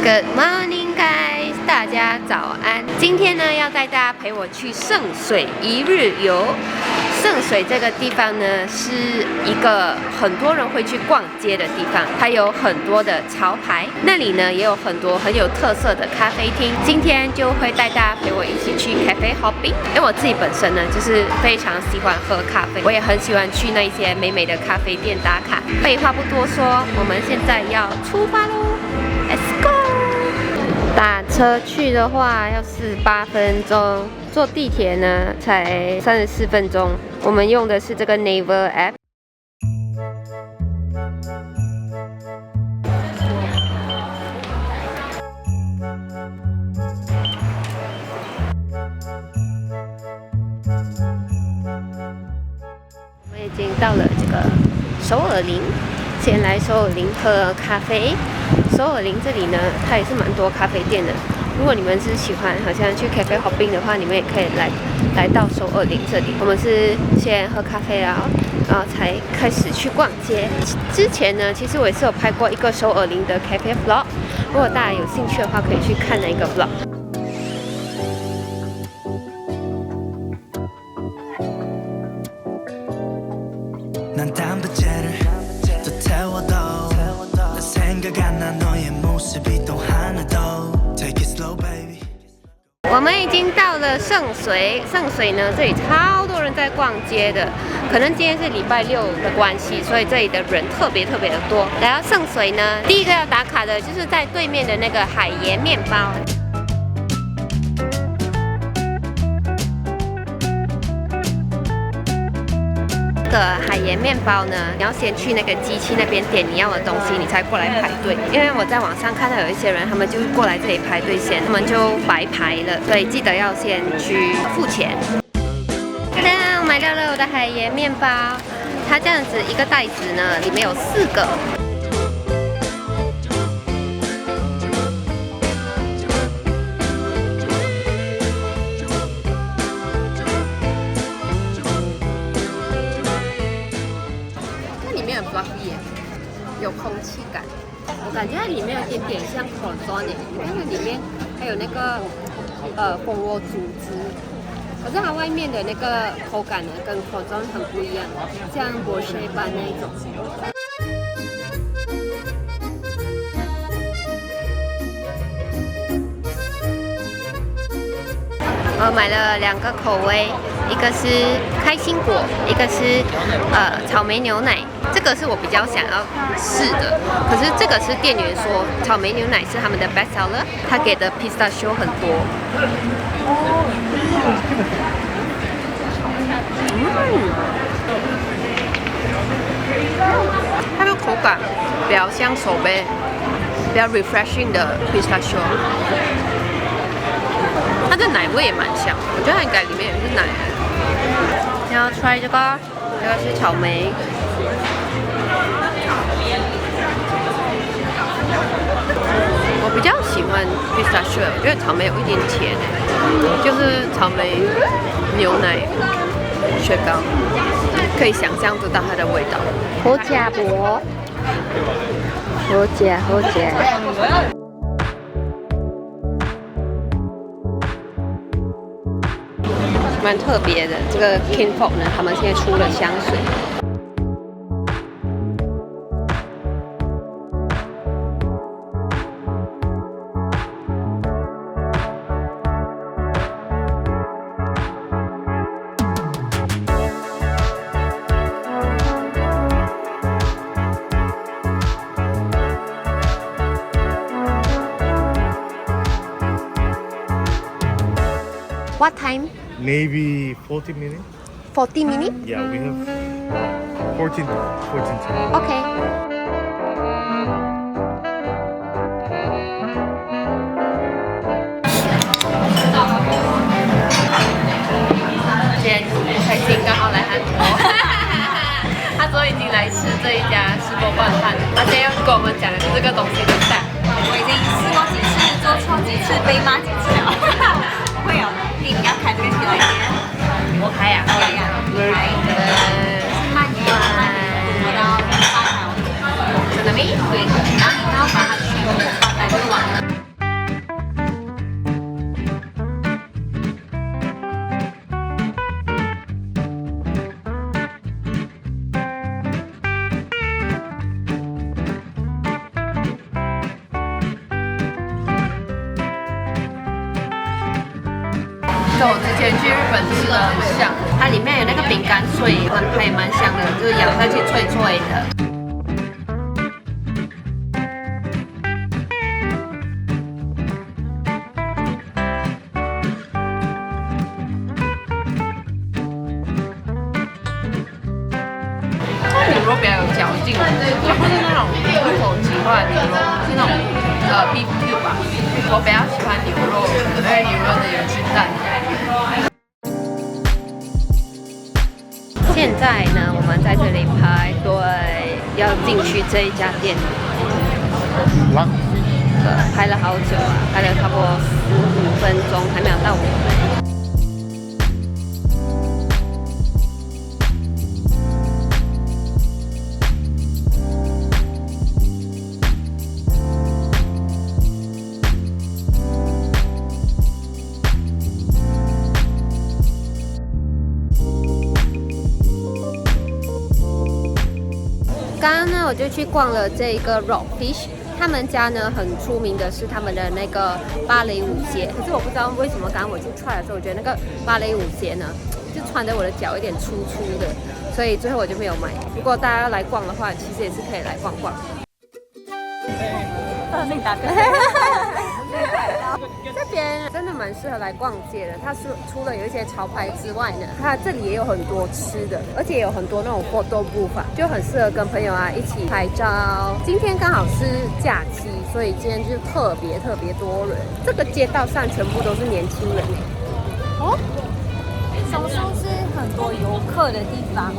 Good morning, guys！ 大家早安。今天呢，要带大家陪我去圣水一日游。圣水这个地方呢，是一个很多人会去逛街的地方，它有很多的潮牌，那里呢也有很多很有特色的咖啡厅。今天就会带大家陪我一起去 cafe hopping， 因为我自己本身呢就是非常喜欢喝咖啡，我也很喜欢去那些美美的咖啡店打卡。废话不多说，我们现在要出发喽 ！Let's go！ 打车去的话要48分钟，坐地铁呢才34分钟。我们用的是这个 Naver App。我们已经到了这个首尔林，先来首尔林喝咖啡。首尔林这里呢，它也是蛮多咖啡店的。如果你们是喜欢好像去 cafe hopping 的话，你们也可以来到首尔林这里。我们是先喝咖啡然后才开始去逛街。之前呢，其实我也是有拍过一个首尔林的 cafe vlog， 如果大家有兴趣的话，可以去看那个 vlog。我们已经到了圣水，圣水呢，这里超多人在逛街的，可能今天是礼拜六的关系，所以这里的人特别的多。来到圣水呢，第一个要打卡的就是在对面的那个海盐面包。这个海盐面包呢，你要先去那个机器那边点你要的东西，你才过来排队。因为我在网上看到有一些人，他们就是过来这里排队先，他们就白排了，所以记得要先去付钱。当当，我买到了我的海盐面包，它这样子一个袋子呢，里面有4个。有空气感，我感觉它里面有点点像 croissant， 你看它里面还有那个蜂窝组织，可是它外面的那个口感呢跟 croissant 很不一样，像波士班那一种。我买了2个口味，一个是开心果，一个是草莓牛奶。这个是我比较想要试的，可是这个是店员说草莓牛奶是他们的 best seller， 他给的 pistachio 很多。它的口感比较像手杯，比较 refreshing 的 pistachio。它的奶味也蛮像，我觉得它应该里面也是奶。你要 try 这个，这个是草莓。我比较喜欢 pistachio， 我觉得草莓有一点甜，就是草莓牛奶雪糕，可以想象得到它的味道。好吃不？好吃。蛮特别的，这个 Kinfolk 呢，他们现在出了香水。What time? Maybe 40 minutes. 40 minutes? Yeah, we have 14 time. Okay. 今天开心，刚好来韩国。他说已经来吃这一家石锅拌饭，他今天要跟我们讲的这个东西的蛋。我已经试过几次，做错几次，被骂几次了。我会有的，你要开这个起来一点。我开呀，可以啊，开的慢一点，我到8条。真的没？对，然后你要把它全部放在这个碗。跟我之前去日本吃的很像，它里面有那个饼干碎，还蛮香的，就是咬下去脆脆的。牛肉比较有嚼劲，就不是那种入口即化的牛肉，是那种beef cube 吧。我比较喜欢牛肉，因为牛肉的有鸡蛋。现在呢，我们在这里排队要进去这一家店，排了好久啊，排了差不多15分钟，还没有到我们。刚刚呢，我就去逛了这个 Raw Fish， 他们家呢很出名的是他们的那个芭蕾舞鞋，可是我不知道为什么刚刚我去 try 的时候，我觉得那个芭蕾舞鞋呢，就穿得我的脚有点粗粗的，所以最后我就没有买。如果大家要来逛的话，其实也是可以来逛逛。这边真的蛮适合来逛街的，它是除了有一些潮牌之外呢，它这里也有很多吃的，而且有很多那种 photo booth， 就很适合跟朋友啊一起拍照。今天刚好是假期，所以今天就特别多人。这个街道上全部都是年轻人哦，松树是很多游客的地方，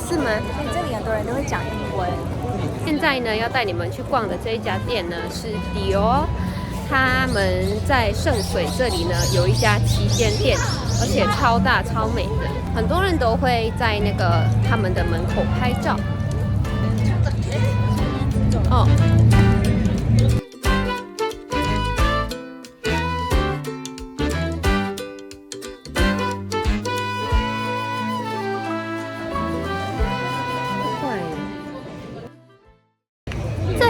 是吗？所以这里很多人都会讲英文。现在呢，要带你们去逛的这一家店呢是Dior，他们在圣水这里呢有一家旗舰店，而且超大超美的，很多人都会在那个他们的门口拍照。哦。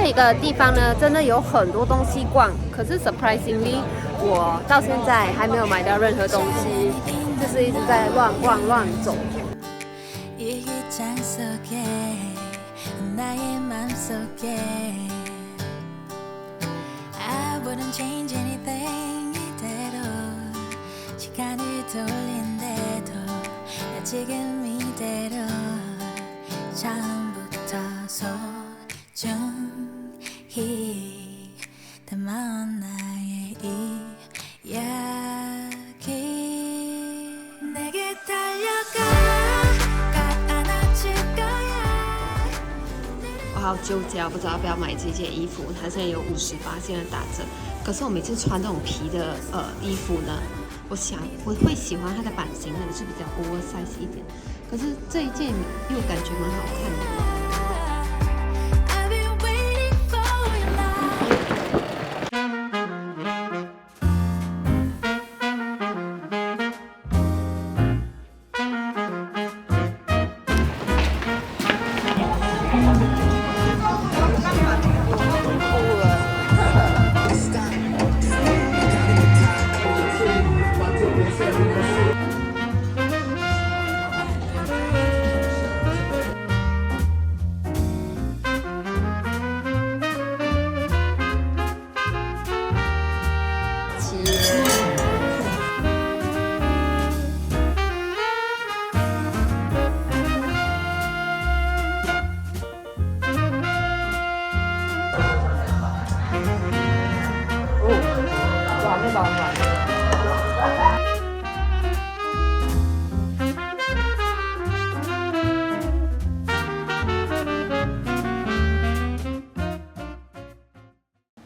这个地方呢，真的有很多东西逛，可是 surprisingly， 我到现在还没有买到任何东西，就是一直在乱逛乱走。我好纠结，我不知道要不要买这件衣服，它现在有50%的打折。可是我每次穿这种皮的衣服呢，我会喜欢它的版型，可能是比较 oversize 一点。可是这一件又感觉蛮好看的。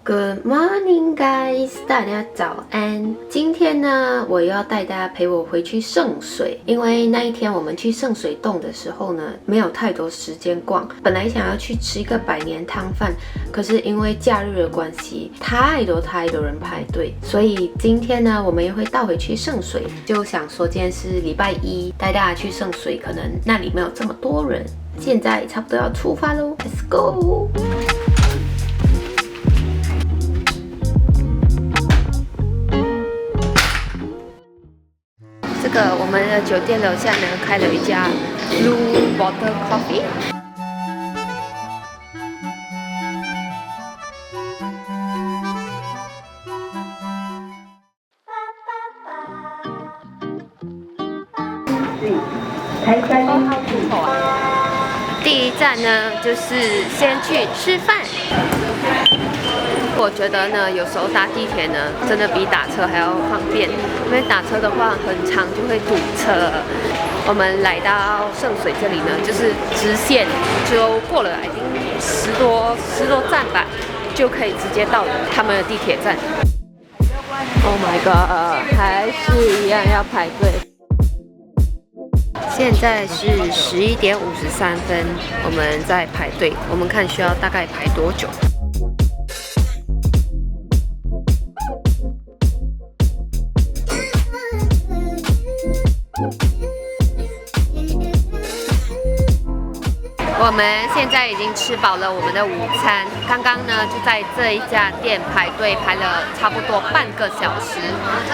Good morning, guys！ 大家早安。今天呢，我要带大家陪我回去圣水，因为那一天我们去圣水洞的时候呢，没有太多时间逛。本来想要去吃一个百年汤饭，可是因为假日的关系，太多人排队，所以今天呢，我们也会倒回去圣水。就想说，今天是礼拜一，带大家去圣水，可能那里没有这么多人。现在差不多要出发喽 ，Let's go！个我们的酒店楼下呢开了一家 Blue Bottle Coffee。第一站呢，就是先去吃饭。我觉得呢，有时候搭地铁呢，真的比打车还要方便，因为打车的话很长就会堵车。我们来到圣水这里呢，就是直线，就过了已经十多站吧，就可以直接到他们的地铁站。Oh my god， 还是一样要排队。现在是11点53分，我们在排队，我们看需要大概排多久。我们现在已经吃饱了我们的午餐，刚刚呢就在这一家店排队排了差不多半个小时。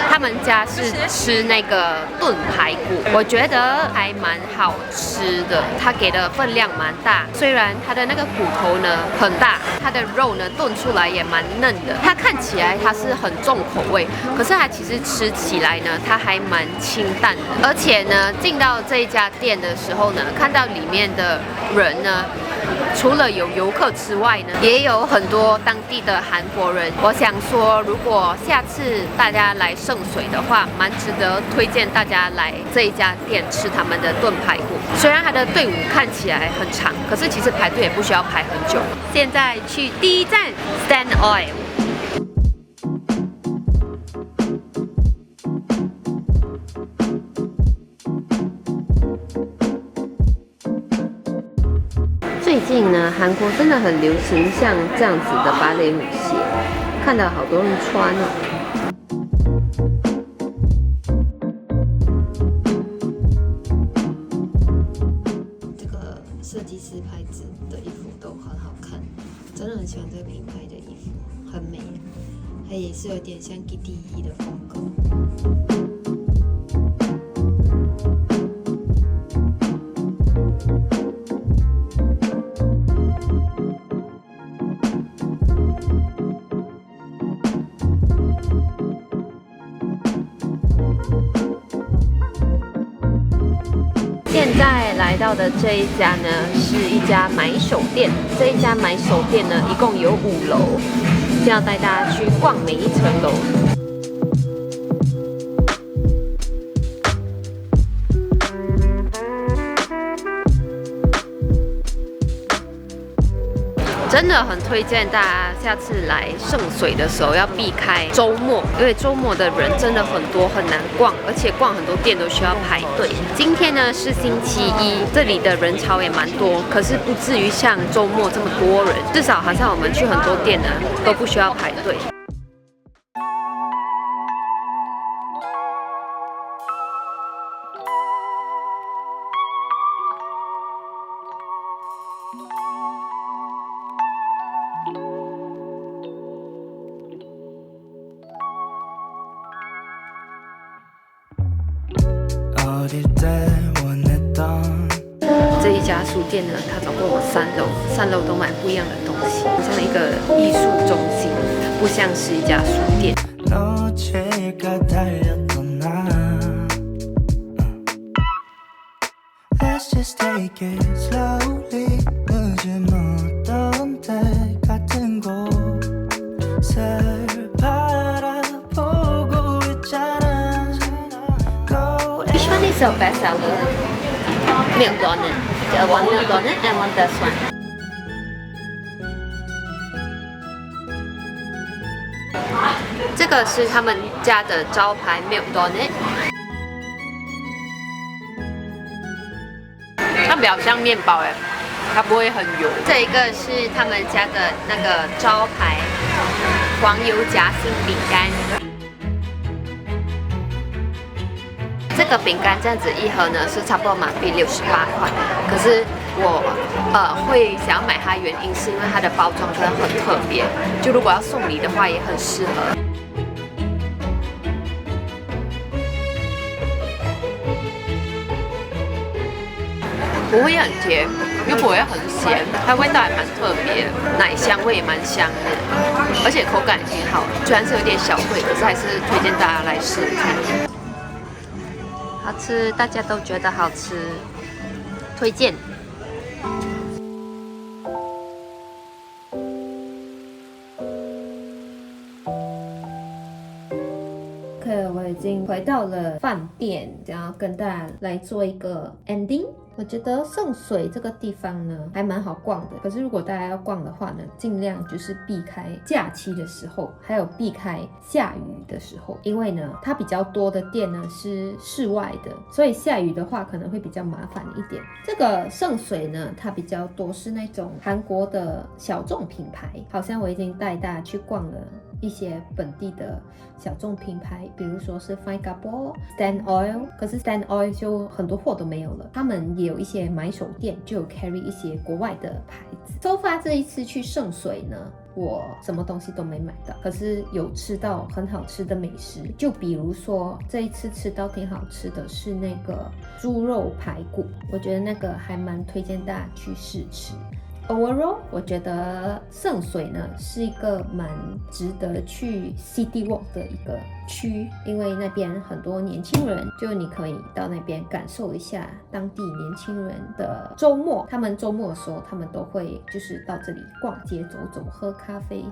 他们家是吃那个炖排骨，我觉得还蛮好吃的，它给的分量蛮大，虽然它的那个骨头呢很大，它的肉呢炖出来也蛮嫩的，它看起来它是很重口味，可是它其实吃起来呢它还蛮清淡的。而且呢进到这一家店的时候呢，看到里面的人呢，除了有游客之外呢，也有很多当地的韩国人。我想说，如果下次大家来圣水的话，蛮值得推荐大家来这一家店吃他们的炖排骨。虽然它的队伍看起来很长，可是其实排队也不需要排很久。现在去第一站 Stand Oil。最近呢，韩国真的很流行像这样子的芭蕾舞鞋，看到好多人穿哦。这个设计师牌子的衣服都很好看，真的很喜欢这个品牌的衣服，很美，它也是有点像 Kitty 衣的风格。现在来到的这一家呢，是一家买手店。这一家买手店呢，一共有5楼，就要带大家去逛每一层楼。真的很推荐大家下次来圣水的时候要避开周末，因为周末的人真的很多，很难逛，而且逛很多店都需要排队。今天呢是星期一，这里的人潮也蛮多，可是不至于像周末这么多人，至少好像我们去很多店呢都不需要排队。这一家书店呢，它总共有3楼都买不一样的东西，像一个艺术中心，不像是一家书店。Which one is your best seller? Milk donut. One milk donut and one this one. 这个是他们家的招牌 milk donut， 它比较像面包哎，它不会很油。这一个是他们家的那个招牌黄油夹心饼干。这个饼干这样子一盒呢是差不多马币68块，可是我会想要买它原因是因为它的包装真的很特别，就如果要送礼的话也很适合。不会很甜，又不会很咸，它味道还蛮特别，奶香味也蛮香的，而且口感也挺好。虽然是有点小贵，可是还是推荐大家来试看。好吃，大家都觉得好吃，推荐。我已经回到了饭店，想要跟大家来做一个 ending。我觉得圣水这个地方呢还蛮好逛的，可是如果大家要逛的话呢，尽量就是避开假期的时候，还有避开下雨的时候，因为呢它比较多的店呢是室外的，所以下雨的话可能会比较麻烦一点。这个圣水呢，它比较多是那种韩国的小众品牌，好像我已经带大家去逛了一些本地的小众品牌，比如说是 Fine Gabor、Stand Oil， 可是 Stand Oil 就很多货都没有了。他们也有一些买手店，就有 carry 一些国外的牌子。So far 这一次去圣水呢，我什么东西都没买到，可是有吃到很好吃的美食。就比如说这一次吃到挺好吃的是那个猪肉排骨，我觉得那个还蛮推荐大家去试吃。Overall， 我觉得圣水呢是一个蛮值得去 City Walk 的一个区，因为那边很多年轻人，就你可以到那边感受一下当地年轻人的周末。他们周末的时候，他们都会就是到这里逛街走走，喝咖啡。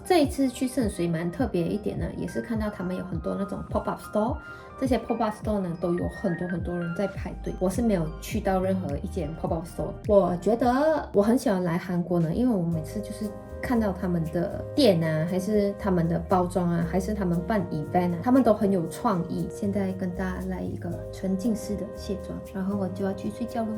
这一次去圣水蛮特别一点呢，也是看到他们有很多那种 pop-up store。这些 pop-up store 呢，都有很多人在排队。我是没有去到任何一间 pop-up store。我觉得我很喜欢来韩国呢，因为我每次就是看到他们的店啊，还是他们的包装啊，还是他们办 event 啊，他们都很有创意。现在跟大家来一个沉浸式的卸妆，然后我就要去睡觉喽。